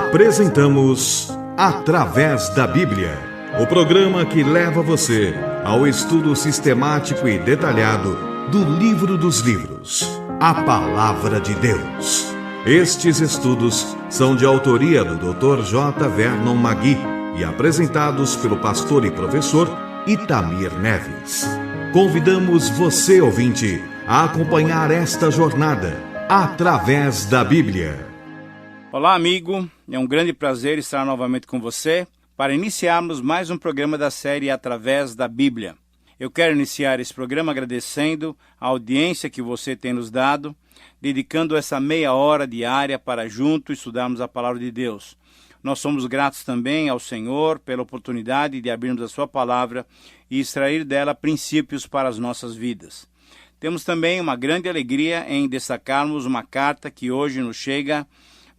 Apresentamos Através da Bíblia, o programa que leva você ao estudo sistemático e detalhado do Livro dos Livros, a Palavra de Deus. Estes estudos são de autoria do Dr. J. Vernon Magui e apresentados pelo pastor e professor Itamir Neves. Convidamos você, ouvinte, a acompanhar esta jornada através da Bíblia. Olá, amigo. É um grande prazer estar novamente com você para iniciarmos mais um programa da série Através da Bíblia. Eu quero iniciar esse programa agradecendo a audiência que você tem nos dado, dedicando essa meia hora diária para juntos estudarmos a Palavra de Deus. Nós somos gratos também ao Senhor pela oportunidade de abrirmos a sua palavra e extrair dela princípios para as nossas vidas. Temos também uma grande alegria em destacarmos uma carta que hoje nos chega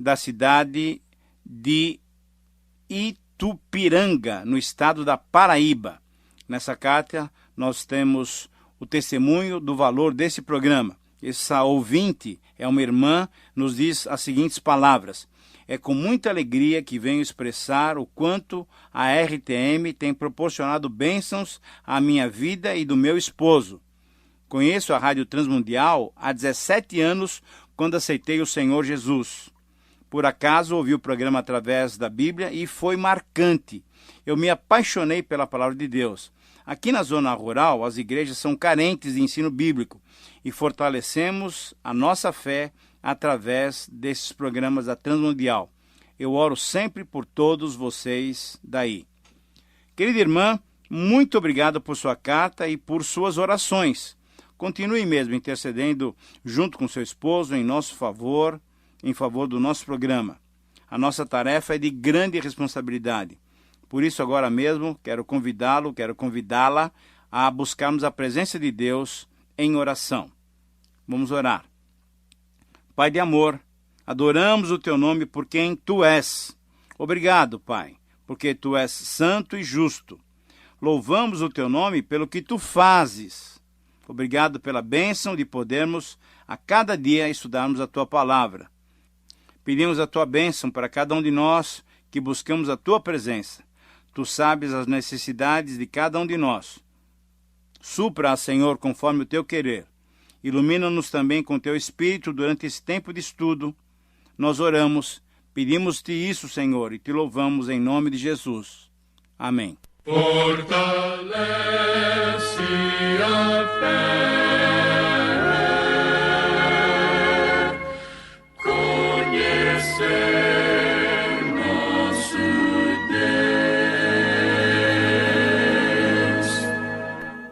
da cidade de Itupiranga, no estado da Paraíba. Nessa carta nós temos o testemunho do valor desse programa. Essa ouvinte é uma irmã, nos diz as seguintes palavras: é com muita alegria que venho expressar o quanto a RTM tem proporcionado bênçãos à minha vida e do meu esposo. Conheço a Rádio Transmundial há 17 anos, quando aceitei o Senhor Jesus. Por acaso ouvi o programa através da Bíblia e foi marcante. Eu me apaixonei pela Palavra de Deus. Aqui na zona rural, as igrejas são carentes de ensino bíblico e fortalecemos a nossa fé através desses programas da Transmundial. Eu oro sempre por todos vocês daí. Querida irmã, muito obrigado por sua carta e por suas orações. Continue mesmo intercedendo junto com seu esposo em nosso favor, em favor do nosso programa. A nossa tarefa é de grande responsabilidade. Por isso, agora mesmo, quero convidá-la a buscarmos a presença de Deus em oração. Vamos orar. Pai de amor, adoramos o teu nome por quem tu és. Obrigado, Pai, porque tu és santo e justo. Louvamos o teu nome pelo que tu fazes. Obrigado pela bênção de podermos a cada dia estudarmos a tua palavra. Pedimos a tua bênção para cada um de nós que buscamos a tua presença. Tu sabes as necessidades de cada um de nós. Supra, Senhor, conforme o teu querer. Ilumina-nos também com teu Espírito durante esse tempo de estudo. Nós oramos, pedimos-te isso, Senhor, e te louvamos em nome de Jesus. Amém. Fortalece a fé.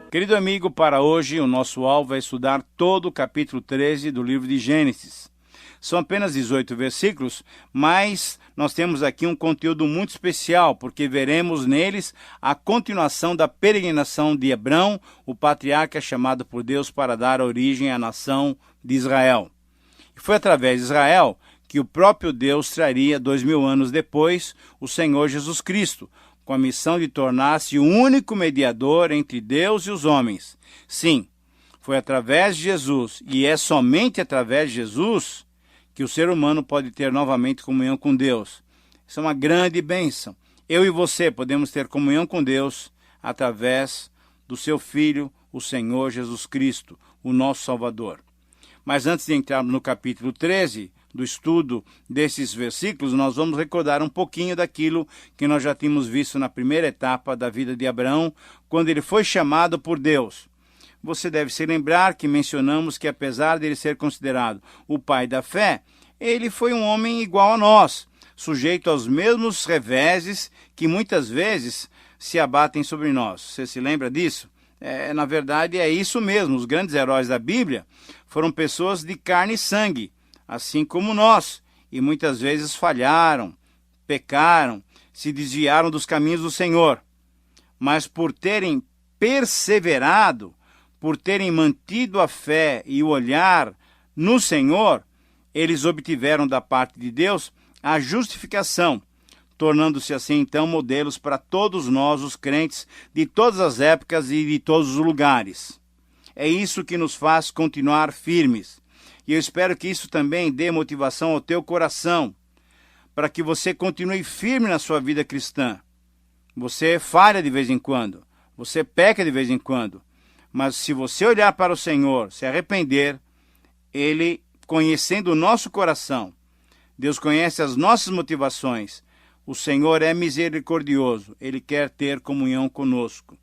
Querido amigo, para hoje o nosso alvo é estudar todo o capítulo 13 do livro de Gênesis. São apenas 18 versículos, mas nós temos aqui um conteúdo muito especial, porque veremos neles a continuação da peregrinação de Abrão, o patriarca chamado por Deus para dar origem à nação de Israel. E foi através de Israel que o próprio Deus traria 2000 anos depois o Senhor Jesus Cristo, com a missão de tornar-se o único mediador entre Deus e os homens. Sim, foi através de Jesus, e é somente através de Jesus, que o ser humano pode ter novamente comunhão com Deus. Isso é uma grande bênção. Eu e você podemos ter comunhão com Deus através do seu Filho, o Senhor Jesus Cristo, o nosso Salvador. Mas antes de entrarmos no capítulo 13, do estudo desses versículos, nós vamos recordar um pouquinho daquilo que nós já tínhamos visto na primeira etapa da vida de Abraão, quando ele foi chamado por Deus. Você deve se lembrar que mencionamos que, apesar de ele ser considerado o pai da fé, ele foi um homem igual a nós, sujeito aos mesmos reveses que muitas vezes se abatem sobre nós. Você se lembra disso? Na verdade, é isso mesmo. Os grandes heróis da Bíblia foram pessoas de carne e sangue, assim como nós, e muitas vezes falharam, pecaram, se desviaram dos caminhos do Senhor. Mas por terem perseverado, por terem mantido a fé e o olhar no Senhor, eles obtiveram da parte de Deus a justificação, tornando-se assim então modelos para todos nós, os crentes, de todas as épocas e de todos os lugares. É isso que nos faz continuar firmes. E eu espero que isso também dê motivação ao teu coração, para que você continue firme na sua vida cristã. Você falha de vez em quando, você peca de vez em quando, mas se você olhar para o Senhor, se arrepender, Ele, conhecendo o nosso coração, Deus conhece as nossas motivações, o Senhor é misericordioso, Ele quer ter comunhão conosco,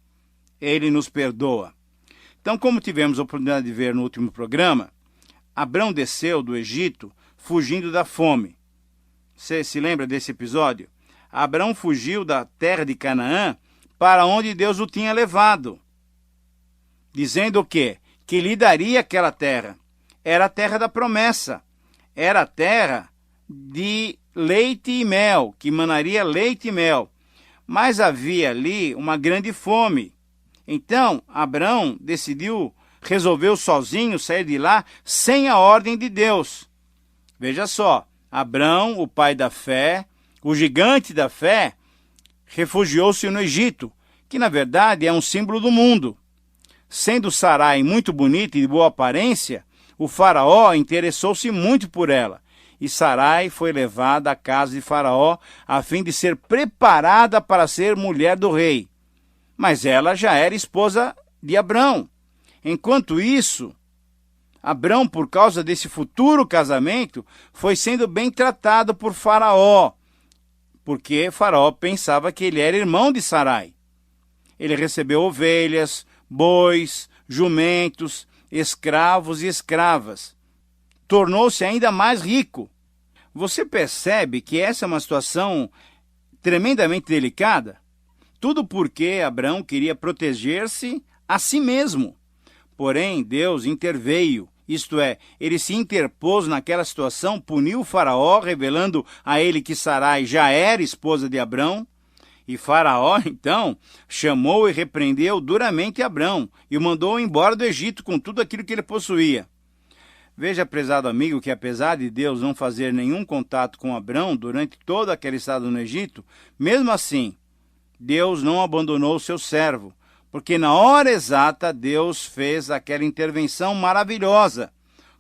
Ele nos perdoa. Então, como tivemos a oportunidade de ver no último programa, Abrão desceu do Egito fugindo da fome. Você se lembra desse episódio? Abrão fugiu da terra de Canaã para onde Deus o tinha levado, dizendo o quê? Que lhe daria aquela terra. Era a terra da promessa, era a terra de leite e mel, que manaria leite e mel. Mas havia ali uma grande fome. Então, Abrão resolveu sozinho sair de lá sem a ordem de Deus. Veja só, Abrão, o pai da fé, o gigante da fé, refugiou-se no Egito, que na verdade é um símbolo do mundo. Sendo Sarai muito bonita e de boa aparência, o faraó interessou-se muito por ela, e Sarai foi levada à casa de Faraó a fim de ser preparada para ser mulher do rei. Mas ela já era esposa de Abrão. Enquanto isso, Abrão, por causa desse futuro casamento, foi sendo bem tratado por Faraó, porque Faraó pensava que ele era irmão de Sarai. Ele recebeu ovelhas, bois, jumentos, escravos e escravas. Tornou-se ainda mais rico. Você percebe que essa é uma situação tremendamente delicada? Tudo porque Abrão queria proteger-se a si mesmo. Porém, Deus interveio, isto é, ele se interpôs naquela situação, puniu o Faraó, revelando a ele que Sarai já era esposa de Abrão. E Faraó, então, chamou e repreendeu duramente Abrão e o mandou embora do Egito com tudo aquilo que ele possuía. Veja, prezado amigo, que apesar de Deus não fazer nenhum contato com Abrão durante toda aquela estada no Egito, mesmo assim, Deus não abandonou o seu servo, porque na hora exata Deus fez aquela intervenção maravilhosa,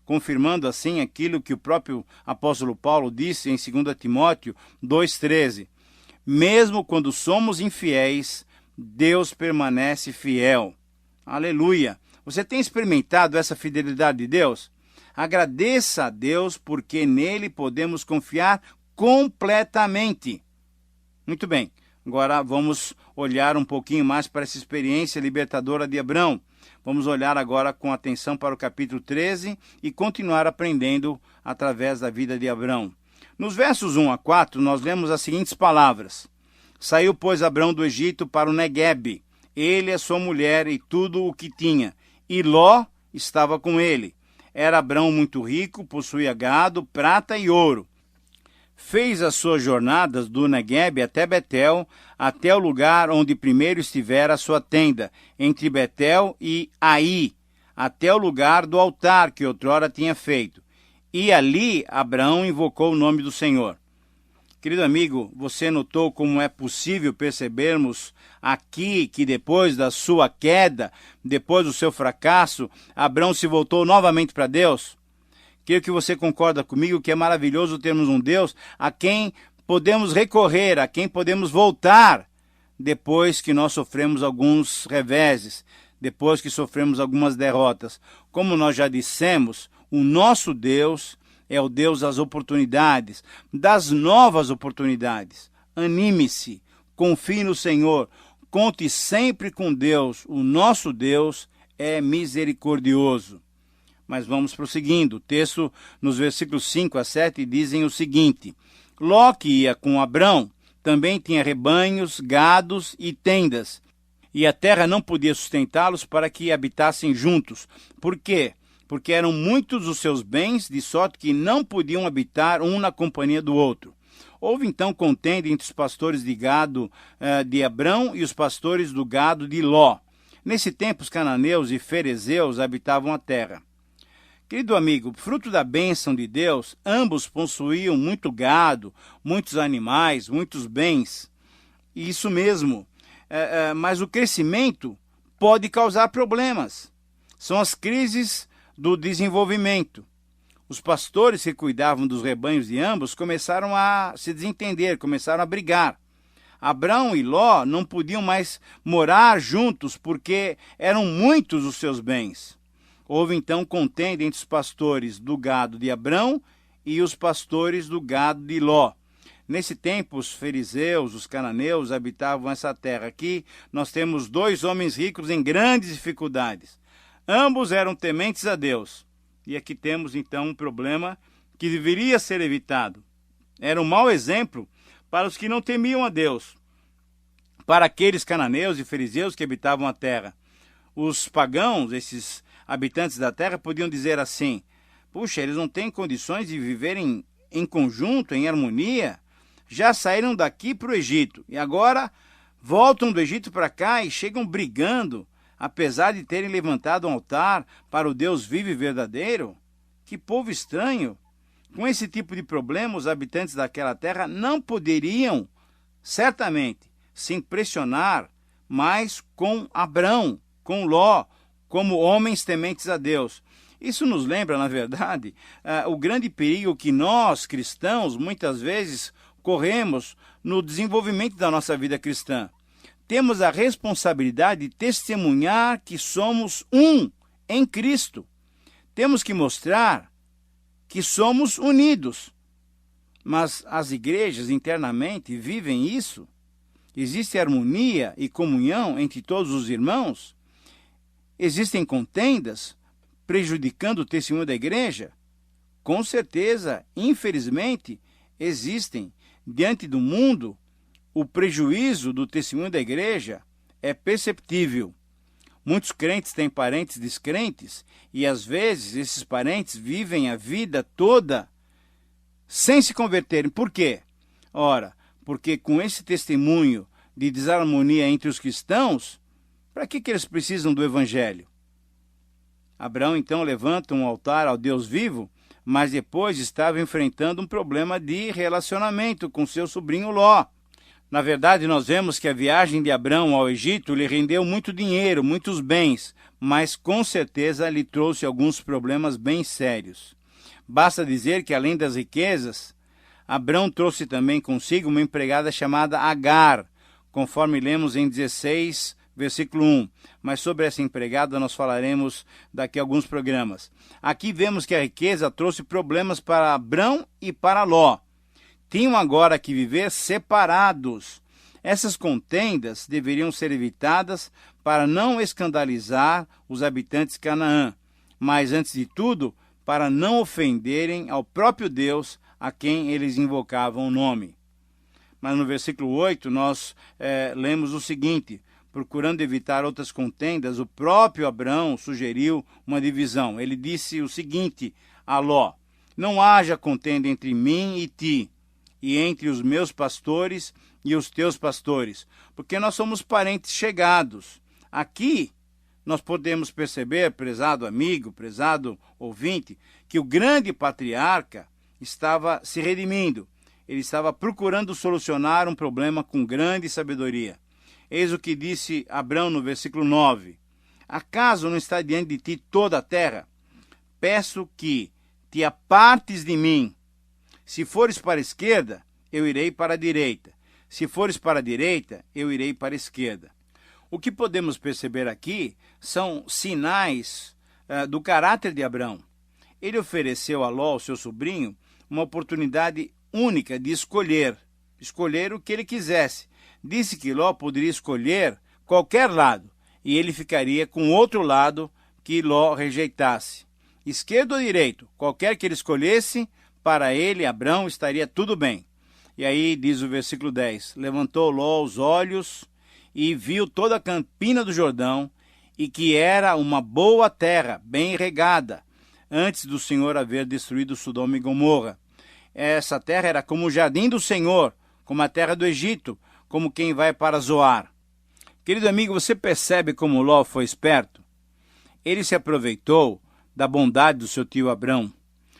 confirmando assim aquilo que o próprio apóstolo Paulo disse em 2 Timóteo 2,13. Mesmo quando somos infiéis, Deus permanece fiel. Aleluia! Você tem experimentado essa fidelidade de Deus? Agradeça a Deus porque nele podemos confiar completamente. Muito bem, agora vamos olhar um pouquinho mais para essa experiência libertadora de Abrão. Vamos olhar agora com atenção para o capítulo 13 e continuar aprendendo através da vida de Abrão. Nos versos 1 a 4, nós lemos as seguintes palavras. Saiu, pois, Abrão do Egito para o Neguebe, ele, a sua mulher e tudo o que tinha, e Ló estava com ele. Era Abrão muito rico, possuía gado, prata e ouro. Fez as suas jornadas do Neguebe até Betel, até o lugar onde primeiro estivera a sua tenda, entre Betel e Ai, até o lugar do altar que outrora tinha feito. E ali Abrão invocou o nome do Senhor. Querido amigo, você notou como é possível percebermos aqui que depois da sua queda, depois do seu fracasso, Abrão se voltou novamente para Deus? Creio que você concorda comigo que é maravilhoso termos um Deus a quem podemos recorrer, a quem podemos voltar depois que nós sofremos alguns reveses, depois que sofremos algumas derrotas. Como nós já dissemos, o nosso Deus é o Deus das oportunidades, das novas oportunidades. Anime-se, confie no Senhor, conte sempre com Deus. O nosso Deus é misericordioso. Mas vamos prosseguindo. O texto, nos versículos 5 a 7, dizem o seguinte. Ló, que ia com Abrão, também tinha rebanhos, gados e tendas, e a terra não podia sustentá-los para que habitassem juntos. Por quê? Porque eram muitos os seus bens, de sorte que não podiam habitar um na companhia do outro. Houve então contenda entre os pastores de gado de Abrão e os pastores do gado de Ló. Nesse tempo, os cananeus e ferezeus habitavam a terra. Querido amigo, fruto da bênção de Deus, ambos possuíam muito gado, muitos animais, muitos bens. Isso mesmo, mas o crescimento pode causar problemas. São as crises do desenvolvimento. Os pastores que cuidavam dos rebanhos de ambos começaram a se desentender, começaram a brigar. Abrão e Ló não podiam mais morar juntos porque eram muitos os seus bens. Houve então contenda entre os pastores do gado de Abrão e os pastores do gado de Ló. Nesse tempo, os fariseus, os cananeus, habitavam essa terra. Aqui nós temos dois homens ricos em grandes dificuldades. Ambos eram tementes a Deus. E aqui temos então um problema que deveria ser evitado. Era um mau exemplo para os que não temiam a Deus, para aqueles cananeus e fariseus que habitavam a terra. Os pagãos, esses habitantes da terra, podiam dizer assim: puxa, eles não têm condições de viverem em conjunto, em harmonia. Já saíram daqui para o Egito e agora voltam do Egito para cá e chegam brigando, apesar de terem levantado um altar para o Deus vivo e verdadeiro. Que povo estranho! Com esse tipo de problema, os habitantes daquela terra não poderiam, certamente, se impressionar mais com Abrão, com Ló, como homens tementes a Deus. Isso nos lembra, na verdade, o grande perigo que nós, cristãos, muitas vezes corremos no desenvolvimento da nossa vida cristã. Temos a responsabilidade de testemunhar que somos um em Cristo. Temos que mostrar que somos unidos. Mas as igrejas internamente vivem isso? Existe harmonia e comunhão entre todos os irmãos? Existem contendas prejudicando o testemunho da igreja? Com certeza, infelizmente, existem. Diante do mundo, o prejuízo do testemunho da igreja é perceptível. Muitos crentes têm parentes descrentes e, às vezes, esses parentes vivem a vida toda sem se converterem. Por quê? Ora, porque com esse testemunho de desarmonia entre os cristãos, para que eles precisam do evangelho? Abraão, então, levanta um altar ao Deus vivo, mas depois estava enfrentando um problema de relacionamento com seu sobrinho Ló. Na verdade, nós vemos que a viagem de Abrão ao Egito lhe rendeu muito dinheiro, muitos bens, mas com certeza lhe trouxe alguns problemas bem sérios. Basta dizer que, além das riquezas, Abrão trouxe também consigo uma empregada chamada Agar, conforme lemos em 16, versículo 1. Mas sobre essa empregada nós falaremos daqui a alguns programas. Aqui vemos que a riqueza trouxe problemas para Abrão e para Ló. Tinham agora que viver separados. Essas contendas deveriam ser evitadas para não escandalizar os habitantes de Canaã, mas, antes de tudo, para não ofenderem ao próprio Deus a quem eles invocavam o nome. Mas no versículo 8 nós lemos o seguinte: procurando evitar outras contendas, o próprio Abrão sugeriu uma divisão. Ele disse o seguinte a Ló: não haja contenda entre mim e ti, e entre os meus pastores e os teus pastores, porque nós somos parentes chegados. Aqui nós podemos perceber, prezado amigo, prezado ouvinte, que o grande patriarca estava se redimindo. Ele estava procurando solucionar um problema com grande sabedoria. Eis o que disse Abrão no versículo 9: acaso não está diante de ti toda a terra? Peço que te apartes de mim. Se fores para a esquerda, eu irei para a direita. Se fores para a direita, eu irei para a esquerda. O que podemos perceber aqui são sinais do caráter de Abrão. Ele ofereceu a Ló, seu sobrinho, uma oportunidade única de escolher o que ele quisesse. Disse que Ló poderia escolher qualquer lado, e ele ficaria com outro lado que Ló rejeitasse. Esquerdo ou direito, qualquer que ele escolhesse, para ele, Abrão, estaria tudo bem. E aí diz o versículo 10, levantou Ló os olhos e viu toda a campina do Jordão, e que era uma boa terra, bem regada, antes do Senhor haver destruído Sodoma e Gomorra. Essa terra era como o jardim do Senhor, como a terra do Egito, como quem vai para Zoar. Querido amigo, você percebe como Ló foi esperto? Ele se aproveitou da bondade do seu tio Abrão,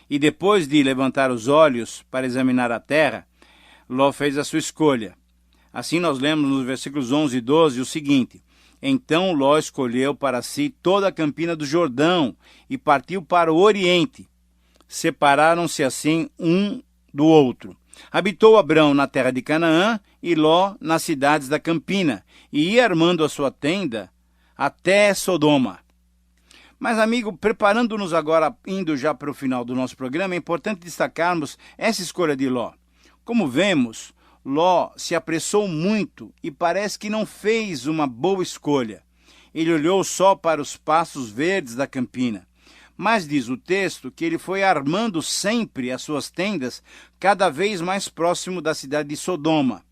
e depois de levantar os olhos para examinar a terra, Ló fez a sua escolha. Assim nós lemos nos versículos 11 e 12 o seguinte: então Ló escolheu para si toda a campina do Jordão e partiu para o oriente. separaram-se assim um do outro. Habitou Abrão na terra de Canaã e Ló nas cidades da campina, e ia armando a sua tenda até Sodoma. Mas, amigo, preparando-nos agora, indo já para o final do nosso programa, é importante destacarmos essa escolha de Ló. Como vemos, Ló se apressou muito e parece que não fez uma boa escolha. Ele olhou só para os pastos verdes da campina. Mas diz o texto que ele foi armando sempre as suas tendas cada vez mais próximo da cidade de Sodoma.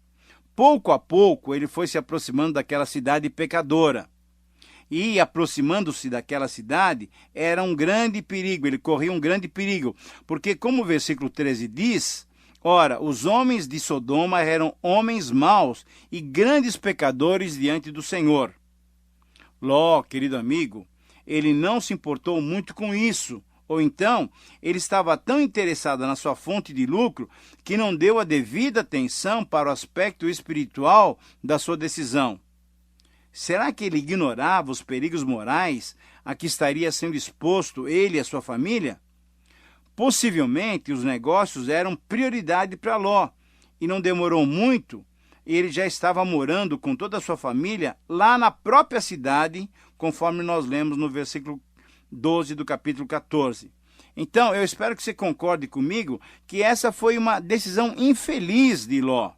Pouco a pouco ele foi se aproximando daquela cidade pecadora. E aproximando-se daquela cidade era um grande perigo, ele corria um grande perigo. Porque como o versículo 13 diz, ora, os homens de Sodoma eram homens maus e grandes pecadores diante do Senhor. Ló, querido amigo, ele não se importou muito com isso, ou então ele estava tão interessado na sua fonte de lucro que não deu a devida atenção para o aspecto espiritual da sua decisão. Será que ele ignorava os perigos morais a que estaria sendo exposto ele e a sua família? Possivelmente os negócios eram prioridade para Ló, e não demorou muito, ele já estava morando com toda a sua família lá na própria cidade, conforme nós lemos no versículo 12 do capítulo 14. Então, eu espero que você concorde comigo que essa foi uma decisão infeliz de Ló.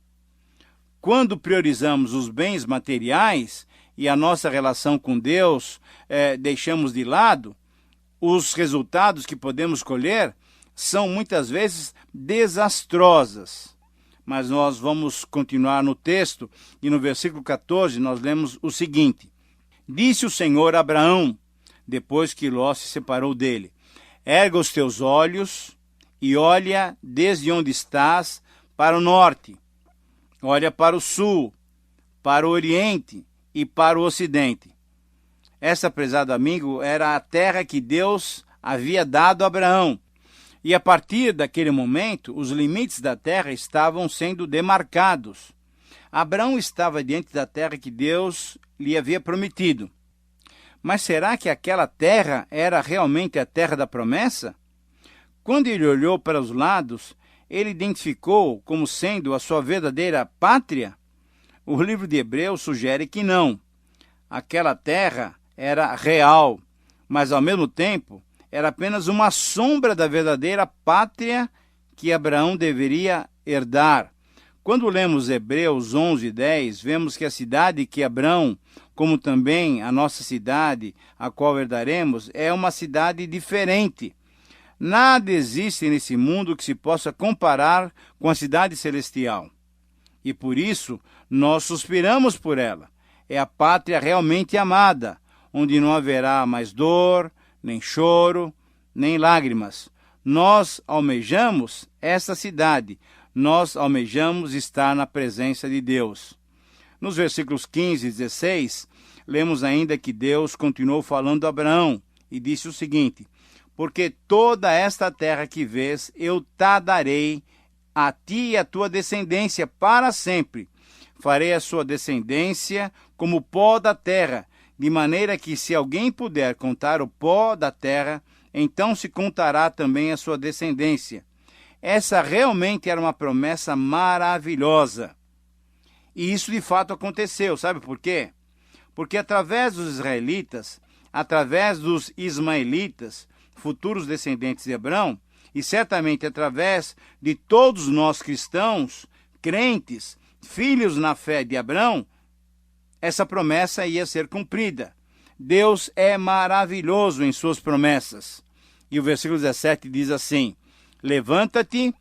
Quando priorizamos os bens materiais e a nossa relação com Deus deixamos de lado, os resultados que podemos colher são muitas vezes desastrosas. Mas nós vamos continuar no texto e no versículo 14 nós lemos o seguinte: Disse o Senhor a Abraão, depois que Ló se separou dele: Erga os teus olhos e olha desde onde estás para o norte. Olha para o sul, para o oriente e para o ocidente. Essa, prezado amigo, era a terra que Deus havia dado a Abraão. E a partir daquele momento, os limites da terra estavam sendo demarcados. Abraão estava diante da terra que Deus lhe havia prometido. Mas será que aquela terra era realmente a terra da promessa? Quando ele olhou para os lados, ele identificou como sendo a sua verdadeira pátria? O livro de Hebreus sugere que não. Aquela terra era real, mas ao mesmo tempo era apenas uma sombra da verdadeira pátria que Abraão deveria herdar. Quando lemos Hebreus 11:10, vemos que a cidade que Abraão, como também a nossa cidade, a qual herdaremos, é uma cidade diferente. Nada existe nesse mundo que se possa comparar com a cidade celestial. E por isso, nós suspiramos por ela. É a pátria realmente amada, onde não haverá mais dor, nem choro, nem lágrimas. Nós almejamos essa cidade. Nós almejamos estar na presença de Deus. Nos versículos 15 e 16, lemos ainda que Deus continuou falando a Abraão e disse o seguinte: Porque toda esta terra que vês, eu te darei a ti e a tua descendência para sempre. Farei a sua descendência como o pó da terra, de maneira que se alguém puder contar o pó da terra, então se contará também a sua descendência. Essa realmente era uma promessa maravilhosa. E isso de fato aconteceu, sabe por quê? Porque através dos israelitas, através dos ismaelitas, futuros descendentes de Abraão, e certamente através de todos nós cristãos, crentes, filhos na fé de Abraão, essa promessa ia ser cumprida. Deus é maravilhoso em suas promessas. E o versículo 17 diz assim: Levanta-te,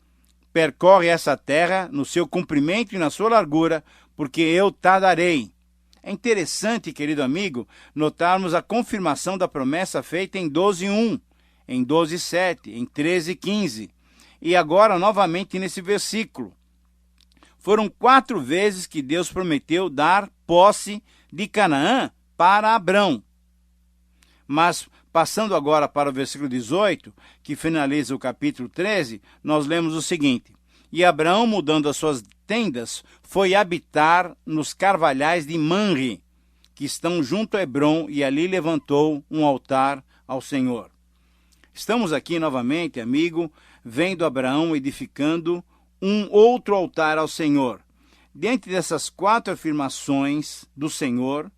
percorre essa terra no seu comprimento e na sua largura, porque eu te darei. É interessante, querido amigo, notarmos a confirmação da promessa feita em 12:1, em 12:7, em 13:15. E agora, novamente, nesse versículo. Foram 4 vezes que Deus prometeu dar posse de Canaã para Abrão. Mas, passando agora para o versículo 18, que finaliza o capítulo 13, nós lemos o seguinte: E Abraão, mudando as suas tendas, foi habitar nos carvalhais de Manre, que estão junto a Hebrom, e ali levantou um altar ao Senhor. Estamos aqui novamente, amigo, vendo Abraão edificando um outro altar ao Senhor. Diante dessas 4 afirmações do Senhor,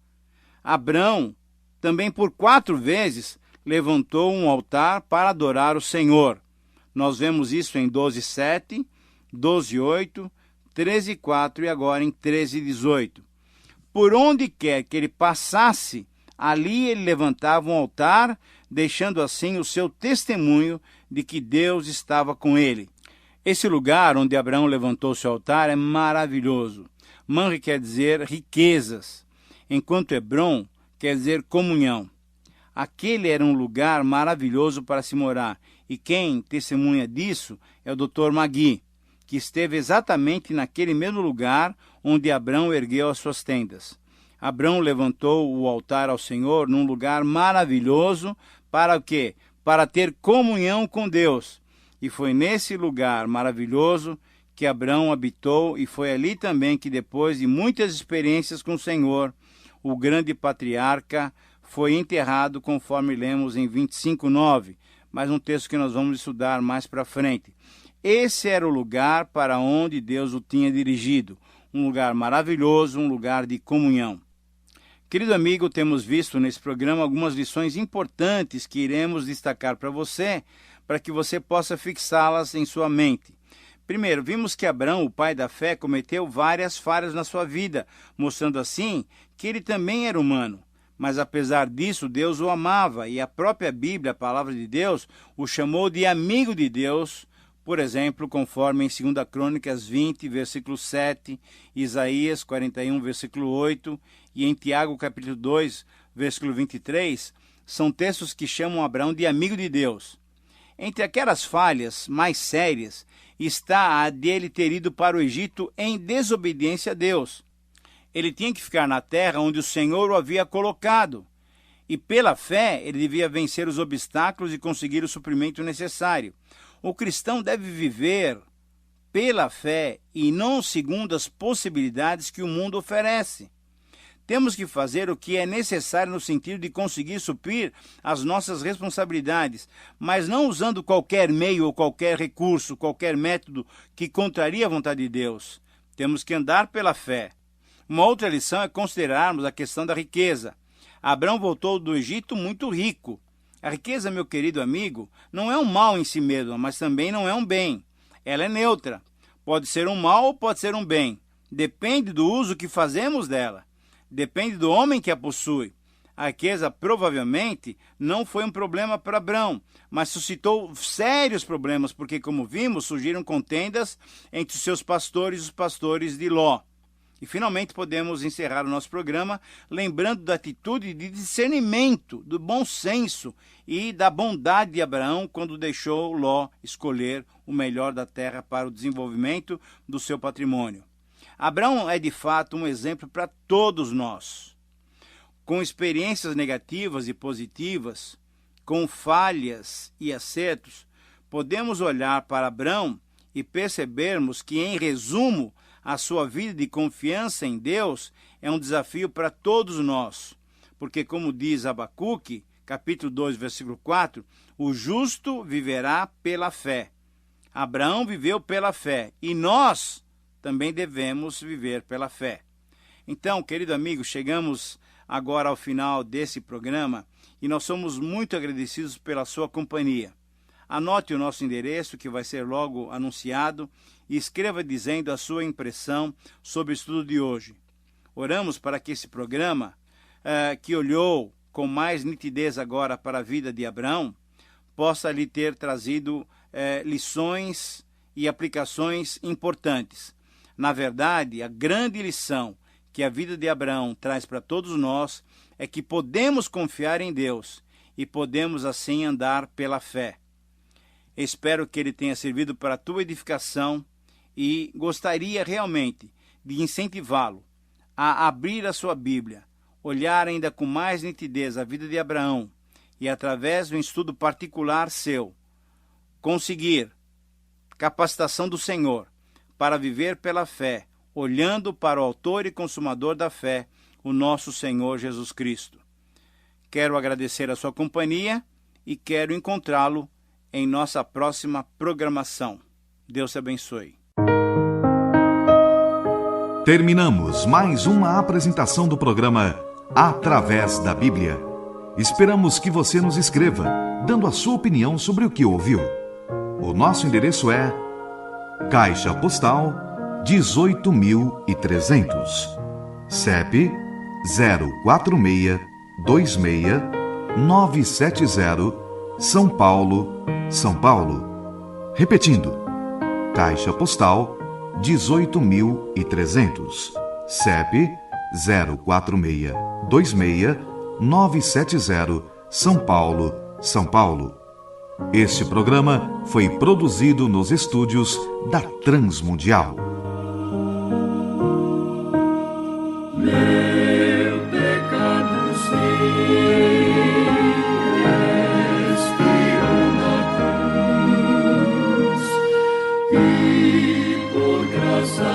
Abraão também por 4 vezes levantou um altar para adorar o Senhor. Nós vemos isso em 12:7, 12:8, 13:4 e agora em 13:18. Por onde quer que ele passasse, ali ele levantava um altar, deixando assim o seu testemunho de que Deus estava com ele. Esse lugar onde Abraão levantou seu altar é maravilhoso. Manre quer dizer riquezas, enquanto Hebron quer dizer comunhão. Aquele era um lugar maravilhoso para se morar, e quem testemunha disso é o Dr. Magui, que esteve exatamente naquele mesmo lugar onde Abraão ergueu as suas tendas. Abraão levantou o altar ao Senhor num lugar maravilhoso para o quê? Para ter comunhão com Deus. E foi nesse lugar maravilhoso que Abraão habitou, e foi ali também que, depois de muitas experiências com o Senhor, o grande patriarca foi enterrado, conforme lemos em 25:9, mas um texto que nós vamos estudar mais para frente. Esse era o lugar para onde Deus o tinha dirigido, um lugar maravilhoso, um lugar de comunhão. Querido amigo, temos visto nesse programa algumas lições importantes que iremos destacar para você, para que você possa fixá-las em sua mente. Primeiro, vimos que Abraão, o pai da fé, cometeu várias falhas na sua vida, mostrando assim que ele também era humano. Mas apesar disso, Deus o amava, e a própria Bíblia, a palavra de Deus, o chamou de amigo de Deus, por exemplo, conforme em 2 Crônicas 20, versículo 7, Isaías 41, versículo 8, e em Tiago, capítulo 2, versículo 23, são textos que chamam Abraão de amigo de Deus. Entre aquelas falhas mais sérias está a de ele ter ido para o Egito em desobediência a Deus. Ele tinha que ficar na terra onde o Senhor o havia colocado. E pela fé, ele devia vencer os obstáculos e conseguir o suprimento necessário. O cristão deve viver pela fé e não segundo as possibilidades que o mundo oferece. Temos que fazer o que é necessário no sentido de conseguir suprir as nossas responsabilidades, mas não usando qualquer meio ou qualquer recurso, qualquer método que contraria a vontade de Deus. Temos que andar pela fé. Uma outra lição é considerarmos a questão da riqueza. Abraão voltou do Egito muito rico. A riqueza, meu querido amigo, não é um mal em si mesma, mas também não é um bem. Ela é neutra. Pode ser um mal ou pode ser um bem. Depende do uso que fazemos dela. Depende do homem que a possui. A riqueza provavelmente não foi um problema para Abraão, mas suscitou sérios problemas, porque, como vimos, surgiram contendas entre os seus pastores e os pastores de Ló. E, finalmente, podemos encerrar o nosso programa lembrando da atitude de discernimento, do bom senso e da bondade de Abraão quando deixou Ló escolher o melhor da terra para o desenvolvimento do seu patrimônio. Abraão é, de fato, um exemplo para todos nós. Com experiências negativas e positivas, com falhas e acertos, podemos olhar para Abraão e percebermos que, em resumo, a sua vida de confiança em Deus é um desafio para todos nós. Porque, como diz Abacuque, capítulo 2, versículo 4, o justo viverá pela fé. Abraão viveu pela fé e nós também devemos viver pela fé. Então, querido amigo, chegamos agora ao final desse programa e nós somos muito agradecidos pela sua companhia. Anote o nosso endereço, que vai ser logo anunciado, e escreva dizendo a sua impressão sobre o estudo de hoje. Oramos para que esse programa, que olhou com mais nitidez agora para a vida de Abraão, possa lhe ter trazido lições e aplicações importantes. Na verdade, a grande lição que a vida de Abraão traz para todos nós é que podemos confiar em Deus e podemos assim andar pela fé. Espero que ele tenha servido para a tua edificação e gostaria realmente de incentivá-lo a abrir a sua Bíblia, olhar ainda com mais nitidez a vida de Abraão e, através de um estudo particular seu, conseguir capacitação do Senhor para viver pela fé, olhando para o autor e consumador da fé, o nosso Senhor Jesus Cristo. Quero agradecer a sua companhia e quero encontrá-lo em nossa próxima programação. Deus te abençoe. Terminamos mais uma apresentação do programa Através da Bíblia. Esperamos que você nos escreva, dando a sua opinião sobre o que ouviu. O nosso endereço é Caixa Postal 18.300, CEP 04626-970, São Paulo, São Paulo. Repetindo, Caixa Postal 18.300, CEP 04626-970, São Paulo, São Paulo. Este programa foi produzido nos estúdios da Transmundial. Meu pecado expirou na cruz, e por graça